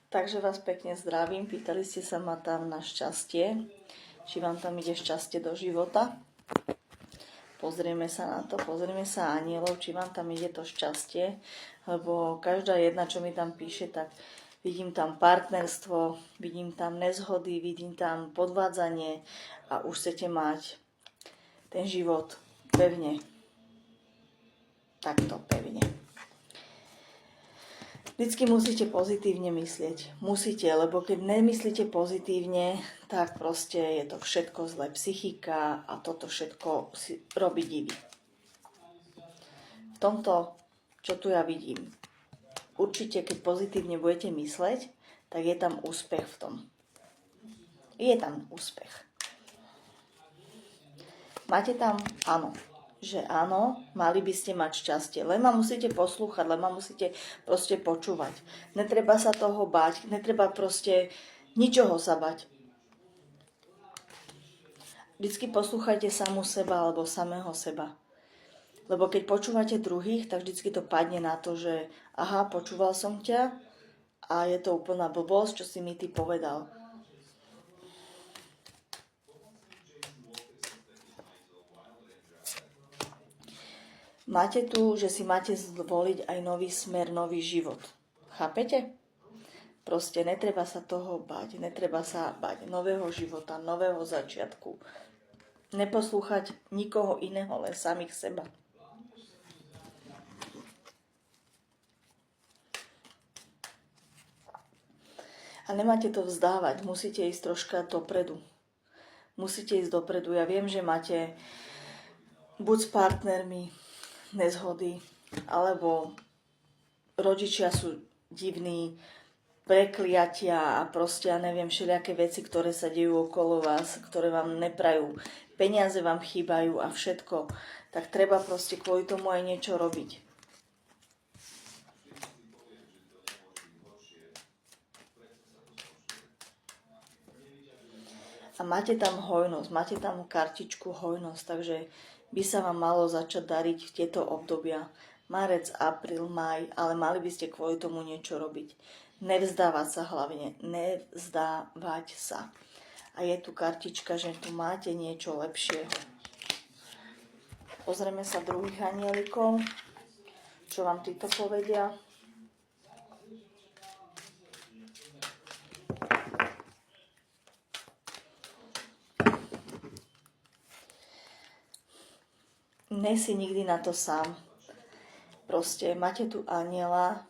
Takže vás pekne zdravím. Pýtali ste sa ma tam na šťastie. Či vám tam ide šťastie do života. Pozrieme sa na to, pozrieme sa anielov, či vám tam ide to šťastie. Lebo každá jedna, čo mi tam píše, tak vidím tam partnerstvo, vidím tam nezhody, vidím tam podvádzanie a už chcete mať ten život pevne. Takto pevne. Vždycky musíte pozitívne myslieť. Musíte, lebo keď nemyslíte pozitívne, tak proste je to všetko zlé. Psychika a toto všetko si robí divy. V tomto, čo tu ja vidím, určite keď pozitívne budete mysleť, tak je tam úspech v tom. Je tam úspech. Máte tam áno. Že áno, mali by ste mať šťastie. Len ma musíte poslúchať, len ma musíte proste počúvať. Netreba sa toho bať, netreba proste ničoho sa bať. Vždycky poslúchajte samú seba alebo samého seba. Lebo keď počúvate druhých, tak vždycky to padne na to, že aha, počúval som ťa a je to úplná blbosť, čo si mi ty povedal. Máte tu, že si máte zvoliť aj nový smer, nový život. Chápete? Proste netreba sa toho bať, netreba sa bať nového života, nového začiatku. Neposlúchať nikoho iného, len samých seba. A nemáte to vzdávať, musíte ísť troška dopredu. Musíte ísť dopredu. Ja viem, že máte buď s partnermi nezhody, alebo rodičia sú divní, prekliatia a proste, ja neviem, všelijaké veci, ktoré sa dejú okolo vás, ktoré vám neprajú, peniaze vám chýbajú a všetko, tak treba proste kvôli tomu aj niečo robiť. A máte tam hojnosť, máte tam kartičku hojnosť, takže by sa vám malo začať dariť v tieto obdobia. Marec, apríl, maj, ale mali by ste kvôli tomu niečo robiť. Nevzdávať sa hlavne, nevzdávať sa. A je tu kartička, že tu máte niečo lepšieho. Pozrieme sa druhých anielikov, čo vám títo povedia. Ne si nikdy na to sám. Proste máte tu anjela,